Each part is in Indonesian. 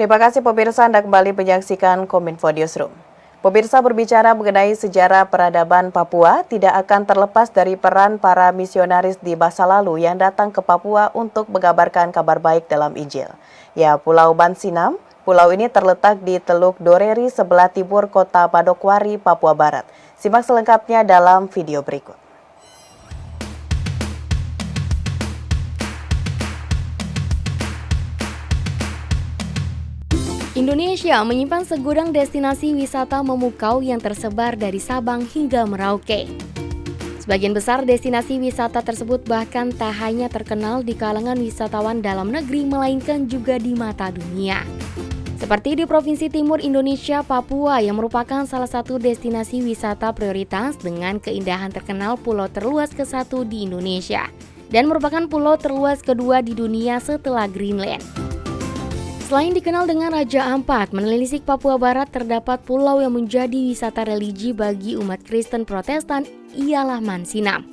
Terima kasih pemirsa, Anda kembali menyaksikan Kominfo Newsroom. Pemirsa, berbicara mengenai sejarah peradaban Papua tidak akan terlepas dari peran para misionaris di masa lalu yang datang ke Papua untuk mengabarkan kabar baik dalam Injil. Ya, Pulau Mansinam, pulau ini terletak di Teluk Doreri sebelah timur kota Manokwari, Papua Barat. Simak selengkapnya dalam video berikut. Indonesia menyimpan segudang destinasi wisata memukau yang tersebar dari Sabang hingga Merauke. Sebagian besar destinasi wisata tersebut bahkan tak hanya terkenal di kalangan wisatawan dalam negeri, melainkan juga di mata dunia. Seperti di Provinsi Timur Indonesia, Papua yang merupakan salah satu destinasi wisata prioritas dengan keindahan terkenal pulau terluas ke-1 di Indonesia dan merupakan pulau terluas kedua di dunia setelah Greenland. Selain dikenal dengan Raja Ampat, menelisik Papua Barat terdapat pulau yang menjadi wisata religi bagi umat Kristen Protestan, ialah Mansinam.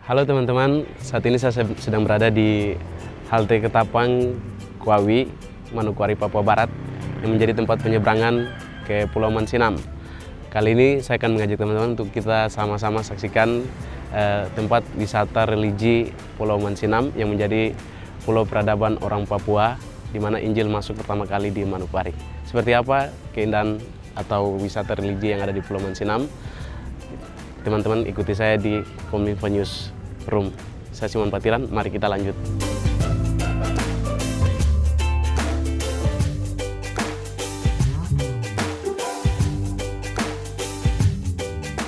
Halo teman-teman, saat ini saya sedang berada di halte Ketapang, Kuawi, Manokwari, Papua Barat, yang menjadi tempat penyeberangan ke Pulau Mansinam. Kali ini saya akan mengajak teman-teman untuk kita sama-sama saksikan tempat wisata religi Pulau Mansinam yang menjadi pulau peradaban orang Papua di mana Injil masuk pertama kali di Manokwari. Seperti apa keindahan atau wisata religi yang ada di Pulau Mansinam? Teman-teman ikuti saya di Kominfo Newsroom. Saya Simon Patiran, mari kita lanjut.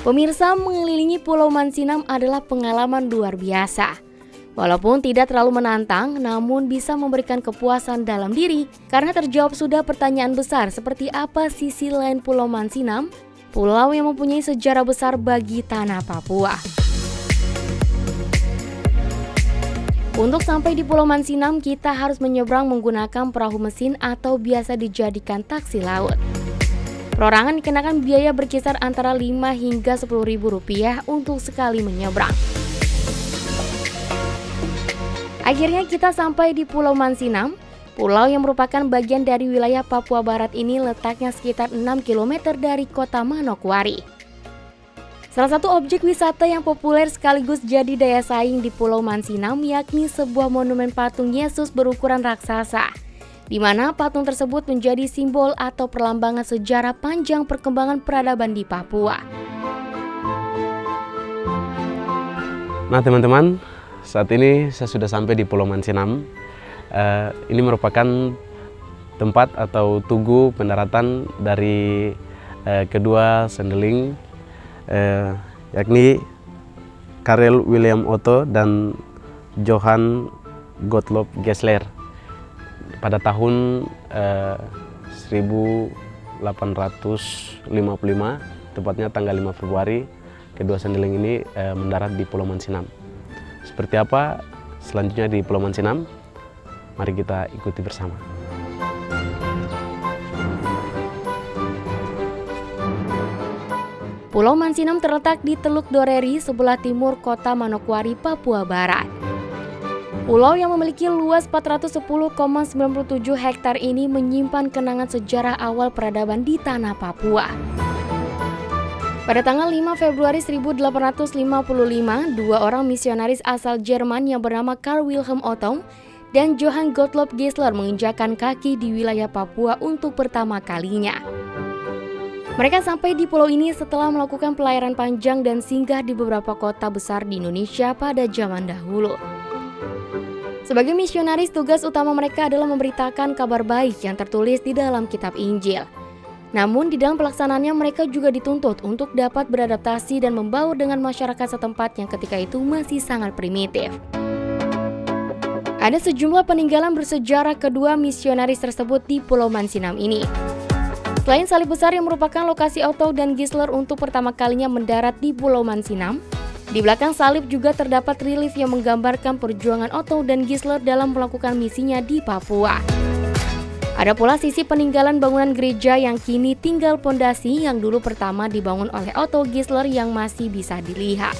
Pemirsa, mengelilingi Pulau Mansinam adalah pengalaman luar biasa. Walaupun tidak terlalu menantang, namun bisa memberikan kepuasan dalam diri karena terjawab sudah pertanyaan besar seperti apa sisi lain Pulau Mansinam, pulau yang mempunyai sejarah besar bagi tanah Papua. Untuk sampai di Pulau Mansinam, kita harus menyeberang menggunakan perahu mesin atau biasa dijadikan taksi laut. Perorangan dikenakan biaya berkisar antara 5 hingga 10 ribu rupiah untuk sekali menyeberang. Akhirnya kita sampai di Pulau Mansinam. Pulau yang merupakan bagian dari wilayah Papua Barat ini letaknya sekitar 6 km dari kota Manokwari. Salah satu objek wisata yang populer sekaligus jadi daya saing di Pulau Mansinam yakni sebuah monumen patung Yesus berukuran raksasa, di mana patung tersebut menjadi simbol atau perlambangan sejarah panjang perkembangan peradaban di Papua. Nah teman-teman, saat ini saya sudah sampai di Pulau Mansinam. Ini merupakan tempat atau tugu pendaratan dari kedua sendeling, yakni Karel William Otto dan Johan Gottlob Gessler. Pada tahun 1855, tepatnya tanggal 5 Februari, kedua sendeling ini mendarat di Pulau Mansinam. Seperti apa selanjutnya di Pulau Mansinam? Mari kita ikuti bersama. Pulau Mansinam terletak di Teluk Doreri sebelah timur kota Manokwari, Papua Barat. Pulau yang memiliki luas 410,97 hektar ini menyimpan kenangan sejarah awal peradaban di tanah Papua. Pada tanggal 5 Februari 1855, dua orang misionaris asal Jerman yang bernama Karl Wilhelm Otto dan Johann Gottlob Gessler menginjakan kaki di wilayah Papua untuk pertama kalinya. Mereka sampai di pulau ini setelah melakukan pelayaran panjang dan singgah di beberapa kota besar di Indonesia pada zaman dahulu. Sebagai misionaris, tugas utama mereka adalah memberitakan kabar baik yang tertulis di dalam kitab Injil. Namun di dalam pelaksanaannya mereka juga dituntut untuk dapat beradaptasi dan membaur dengan masyarakat setempat yang ketika itu masih sangat primitif. Ada sejumlah peninggalan bersejarah kedua misionaris tersebut di Pulau Mansinam ini. Selain salib besar yang merupakan lokasi Otto dan Gessler untuk pertama kalinya mendarat di Pulau Mansinam, di belakang salib juga terdapat relief yang menggambarkan perjuangan Otto dan Gessler dalam melakukan misinya di Papua. Ada pula sisi peninggalan bangunan gereja yang kini tinggal pondasi yang dulu pertama dibangun oleh Otto Gessler yang masih bisa dilihat.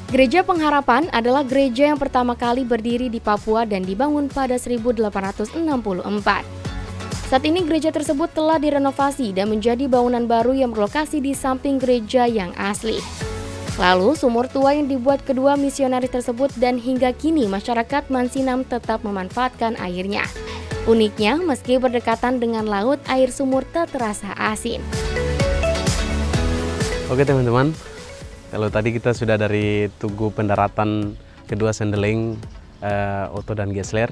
Gereja Pengharapan adalah gereja yang pertama kali berdiri di Papua dan dibangun pada 1864. Saat ini gereja tersebut telah direnovasi dan menjadi bangunan baru yang berlokasi di samping gereja yang asli. Lalu sumur tua yang dibuat kedua misionaris tersebut dan hingga kini masyarakat Mansinam tetap memanfaatkan airnya. Uniknya, meski berdekatan dengan laut, air sumur tak terasa asin. Oke teman-teman, kalau tadi kita sudah dari Tugu Pendaratan kedua Sendeling, Oto dan Gesler.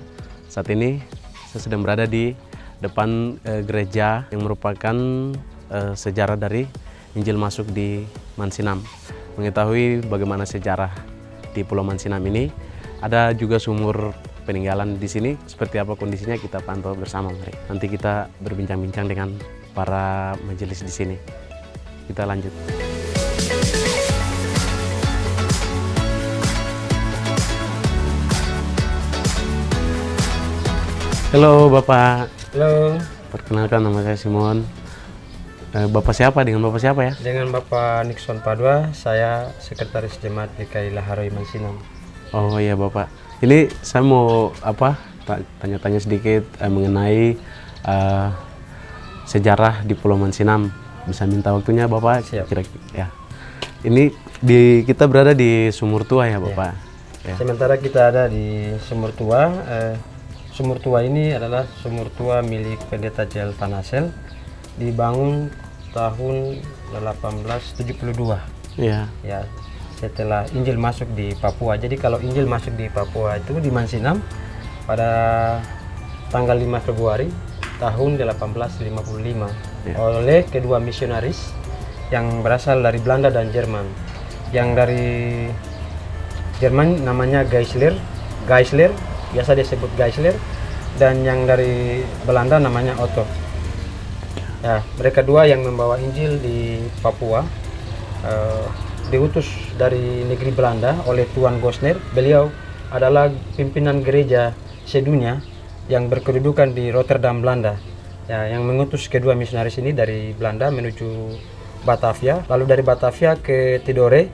Saat ini saya sedang berada di depan gereja yang merupakan sejarah dari Injil masuk di Mansinam. Mengetahui bagaimana sejarah di Pulau Mansinam ini, ada juga sumur peninggalan di sini. Seperti apa kondisinya kita pantau bersama. Mari. Nanti kita berbincang-bincang dengan para majelis di sini. Kita lanjut. Halo Bapak. Halo, Perkenalkan, nama saya Simon. Bapak siapa? Dengan Bapak siapa ya? dengan Bapak Nixon Padua, saya Sekretaris Jemaat GKI Laharoi Mansinam. Oh iya Bapak. Ini saya mau tanya-tanya sedikit mengenai sejarah di Pulau Mansinam. Bisa minta waktunya Bapak? Siap. Kira-kira ya. Ini kita berada di Sumur Tua ya Bapak. Ya. Sementara kita ada di Sumur Tua. Sumur Tua ini adalah sumur tua milik Pendeta Jel Tanasel, dibangun tahun 1872. Iya. Ya, setelah Injil masuk di Papua. Jadi kalau Injil masuk di Papua itu di Mansinam pada tanggal 5 Februari tahun 1855 oleh kedua misionaris yang berasal dari Belanda dan Jerman. Yang dari Jerman namanya Geisler, biasa disebut Geisler, dan yang dari Belanda namanya Otto. Ya, mereka dua yang membawa Injil di Papua, diutus dari negeri Belanda oleh Tuan Gosner. Beliau adalah pimpinan gereja sedunia yang berkedudukan di Rotterdam, Belanda. Ya, yang mengutus kedua misionaris ini dari Belanda menuju Batavia, lalu dari Batavia ke Tidore.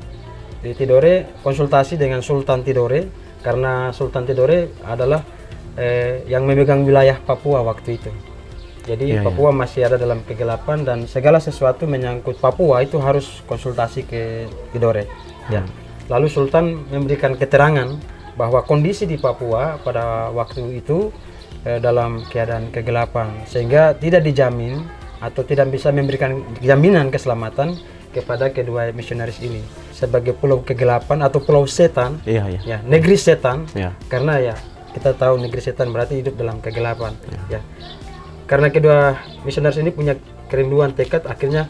Di Tidore konsultasi dengan Sultan Tidore, karena Sultan Tidore adalah yang memegang wilayah Papua waktu itu. Jadi Papua masih ada dalam kegelapan dan segala sesuatu menyangkut Papua itu harus konsultasi ke Tidore. Ya. Lalu Sultan memberikan keterangan bahwa kondisi di Papua pada waktu itu dalam keadaan kegelapan, sehingga tidak dijamin atau tidak bisa memberikan jaminan keselamatan kepada kedua misionaris ini sebagai pulau kegelapan atau pulau setan. Ya, negeri setan. Karena ya kita tahu negeri setan berarti hidup dalam kegelapan. Ya, karena kedua misionaris ini punya kerinduan tekad, akhirnya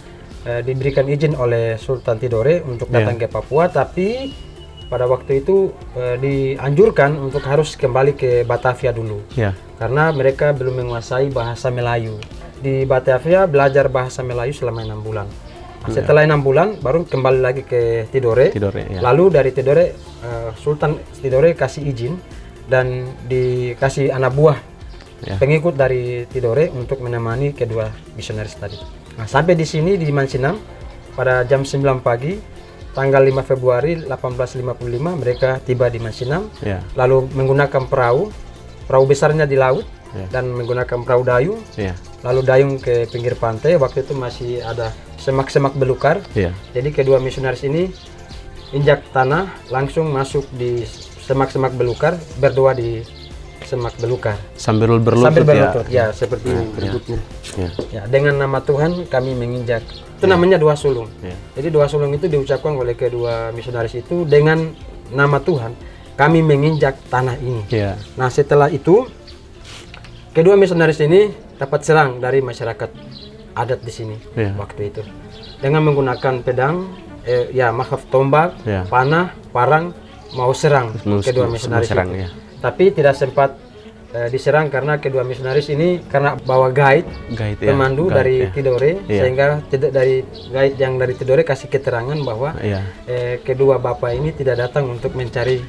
diberikan izin oleh Sultan Tidore untuk datang ke Papua, tapi pada waktu itu dianjurkan untuk harus kembali ke Batavia dulu. Karena mereka belum menguasai bahasa Melayu. Di Batavia belajar bahasa Melayu selama 6 bulan. Setelah 6 bulan baru kembali lagi ke Tidore. Lalu dari Tidore Sultan Tidore kasih izin dan dikasih anak buah pengikut dari Tidore untuk menemani kedua misionaris tadi. Nah, sampai di sini di Mansinam pada jam 9 pagi tanggal 5 Februari 1855 mereka tiba di Mansinam. Lalu menggunakan perahu besarnya di laut dan menggunakan perahu dayung. Lalu dayung ke pinggir pantai. Waktu itu masih ada semak-semak belukar. Jadi kedua misionaris ini injak tanah langsung masuk di semak-semak belukar, berdoa di semak belukar sambil berlutut, ya seperti ini berlututnya. Ya, dengan nama Tuhan kami menginjak. Itu namanya doa sulung. Jadi doa sulung itu diucapkan oleh kedua misionaris itu dengan nama Tuhan kami menginjak tanah ini. Nah, setelah itu kedua misionaris ini dapat serang dari masyarakat adat di sini waktu itu dengan menggunakan pedang, tombak, panah, parang, mau serang kedua misionaris itu. Tapi tidak sempat diserang karena kedua misionaris ini karena bawa guide pemandu dari Tidore, sehingga dari guide yang dari Tidore kasih keterangan bahwa kedua bapak ini tidak datang untuk mencari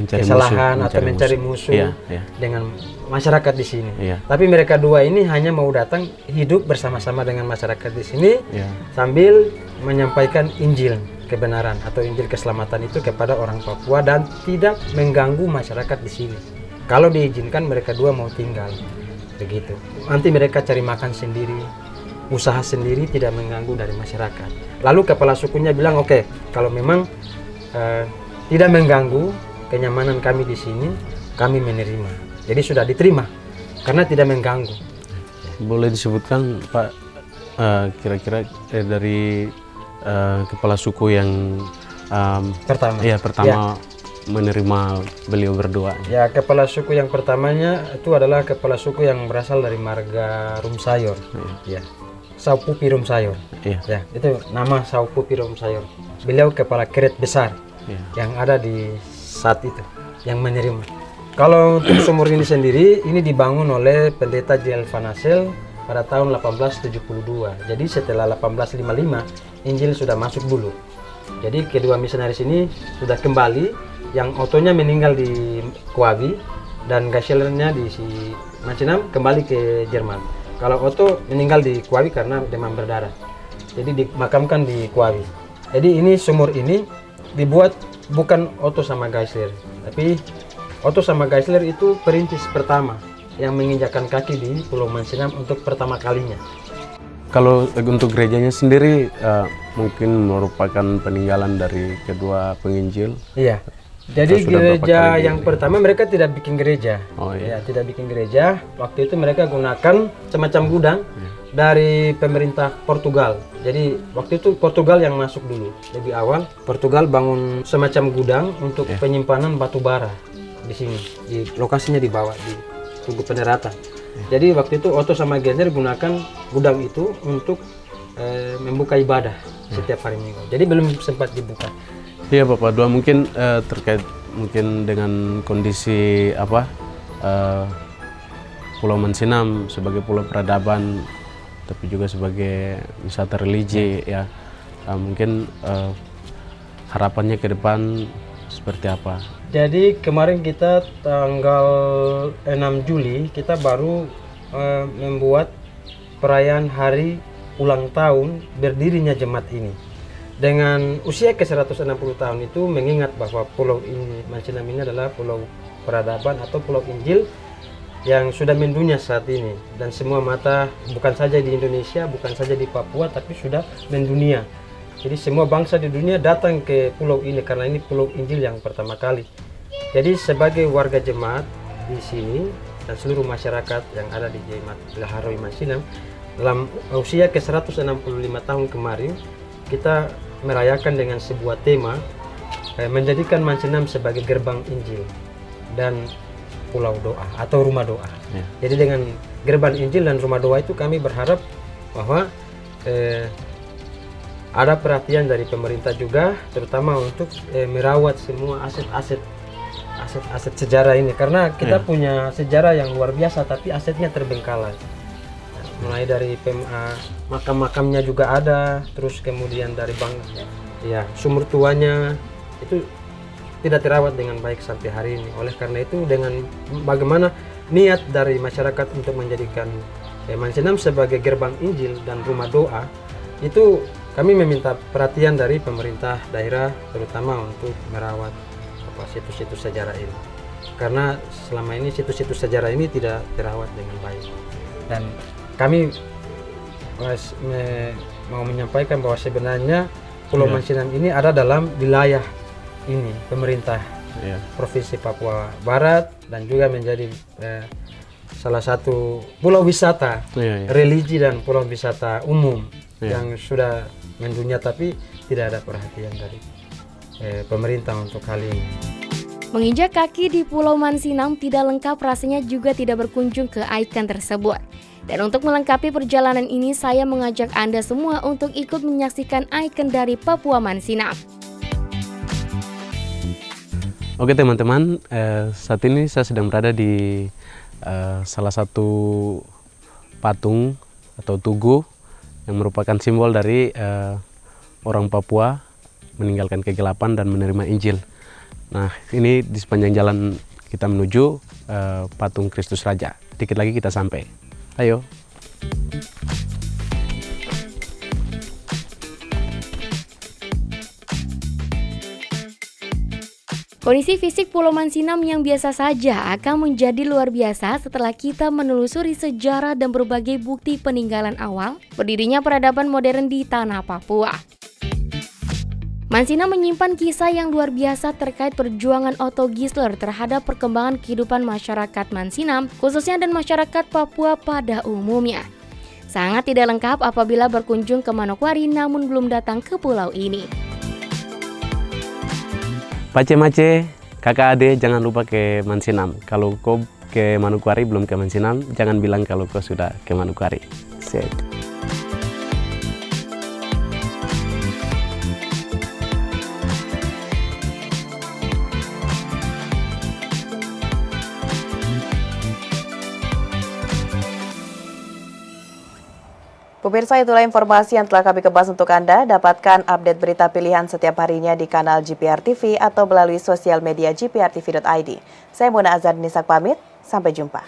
kesalahan atau mencari musuh dengan masyarakat di sini. Tapi mereka dua ini hanya mau datang hidup bersama-sama dengan masyarakat di sini sambil menyampaikan Injil. kebenaran atau Injil keselamatan itu kepada orang Papua dan tidak mengganggu masyarakat di sini. Kalau diizinkan mereka dua mau tinggal, begitu. Nanti mereka cari makan sendiri, usaha sendiri, tidak mengganggu dari masyarakat. Lalu kepala sukunya bilang, oke, kalau memang tidak mengganggu kenyamanan kami di sini, kami menerima. Jadi sudah diterima karena tidak mengganggu. Boleh disebutkan Pak kira-kira dari kepala suku yang Pertama. pertama menerima beliau berdua. Ya, kepala suku yang pertamanya itu adalah kepala suku yang berasal dari marga Rumsayor. Ya. Saupupi Rumsayor. Iya. Ya, itu nama Saupupi Rumsayor. Beliau kepala keret besar Iya. yang ada di saat itu yang menerima. Kalau untuk sumur ini sendiri, ini dibangun oleh pendeta J.L. Vanasel pada tahun 1872. Jadi setelah 1855, Injil sudah masuk dulu. Jadi kedua misionaris ini sudah kembali, yang Otonya meninggal di Kwabi dan Gaislernya di Mansinam kembali ke Jerman. Kalau Otto meninggal di Kwabi karena demam berdarah. Jadi dimakamkan di Kwabi. Jadi ini sumur ini dibuat bukan Otto sama Gaisler, tapi Otto sama Gaisler itu perintis pertama yang menginjakkan kaki di Pulau Mansinam untuk pertama kalinya. Kalau untuk gerejanya sendiri mungkin merupakan peninggalan dari kedua penginjil. Iya. Jadi Sudah berapa gereja kali yang pertama mereka tidak bikin gereja. Oh iya. Ya, tidak bikin gereja. Waktu itu mereka gunakan semacam gudang dari pemerintah Portugal. Jadi waktu itu Portugal yang masuk dulu. Lebih awal Portugal bangun semacam gudang untuk penyimpanan batu bara di sini. Di lokasinya di bawah di Tugu Pendaratan. Jadi waktu itu Otto sama Gaisler gunakan gudang itu untuk membuka ibadah setiap hari Minggu. Jadi belum sempat dibuka. Iya Bapak Dua, mungkin terkait mungkin dengan kondisi Pulau Mansinam sebagai pulau peradaban, tapi juga sebagai wisata religi ya, mungkin harapannya ke depan seperti apa? Jadi kemarin kita tanggal 6 Juli kita baru membuat perayaan hari ulang tahun berdirinya jemaat ini. Dengan usia ke-160 tahun itu mengingat bahwa pulau ini, Mansinam ini adalah pulau peradaban atau pulau Injil yang sudah mendunia saat ini. Dan semua mata bukan saja di Indonesia, bukan saja di Papua, tapi sudah mendunia. Jadi semua bangsa di dunia datang ke pulau ini karena ini pulau Injil yang pertama kali. Jadi sebagai warga jemaat di sini dan seluruh masyarakat yang ada di Jemaat Ilaharoi Mansinam, dalam usia ke-165 tahun kemarin, kita merayakan dengan sebuah tema menjadikan Mansinam sebagai gerbang Injil dan pulau doa atau rumah doa. Ya. Jadi dengan gerbang Injil dan rumah doa itu kami berharap bahwa ada perhatian dari pemerintah juga, terutama untuk merawat semua aset-aset sejarah ini, karena kita punya sejarah yang luar biasa tapi asetnya terbengkalai. Mulai dari makam-makamnya juga ada, terus kemudian dari sumur tuanya itu tidak terawat dengan baik sampai hari ini. Oleh karena itu, dengan bagaimana niat dari masyarakat untuk menjadikan Mansinam sebagai gerbang Injil dan rumah doa, itu kami meminta perhatian dari pemerintah daerah, terutama untuk merawat situs-situs sejarah ini. Karena selama ini situs-situs sejarah ini tidak terawat dengan baik. Dan kami mau menyampaikan bahwa sebenarnya Pulau Mansinam ini ada dalam wilayah ini pemerintah Provinsi Papua Barat dan juga menjadi salah satu pulau wisata religi dan pulau wisata umum yang sudah mendunia, tapi tidak ada perhatian dari pemerintah untuk hal ini. Menginjak kaki di Pulau Mansinam tidak lengkap rasanya juga tidak berkunjung ke ikon tersebut. Dan untuk melengkapi perjalanan ini, saya mengajak Anda semua untuk ikut menyaksikan ikon dari Papua Mansinam. Oke teman-teman, saat ini saya sedang berada di salah satu patung atau tugu yang merupakan simbol dari orang Papua meninggalkan kegelapan dan menerima Injil. Nah, ini di sepanjang jalan kita menuju patung Kristus Raja. Dikit lagi kita sampai. Ayo. Kondisi fisik Pulau Mansinam yang biasa saja akan menjadi luar biasa setelah kita menelusuri sejarah dan berbagai bukti peninggalan awal berdirinya peradaban modern di tanah Papua. Mansinam menyimpan kisah yang luar biasa terkait perjuangan Otto Gisler terhadap perkembangan kehidupan masyarakat Mansinam, khususnya dan masyarakat Papua pada umumnya. Sangat tidak lengkap apabila berkunjung ke Manokwari namun belum datang ke pulau ini. Pace-mace, kakak adik jangan lupa ke Mansinam. Kalau kau ke Manokwari belum ke Mansinam, jangan bilang kalau kau sudah ke Manokwari. Set. Pemirsa, itulah informasi yang telah kami kemas untuk Anda. Dapatkan update berita pilihan setiap harinya di kanal GPR TV atau melalui sosial media gprtv.id. Saya Mona Azhar Nisak pamit, sampai jumpa.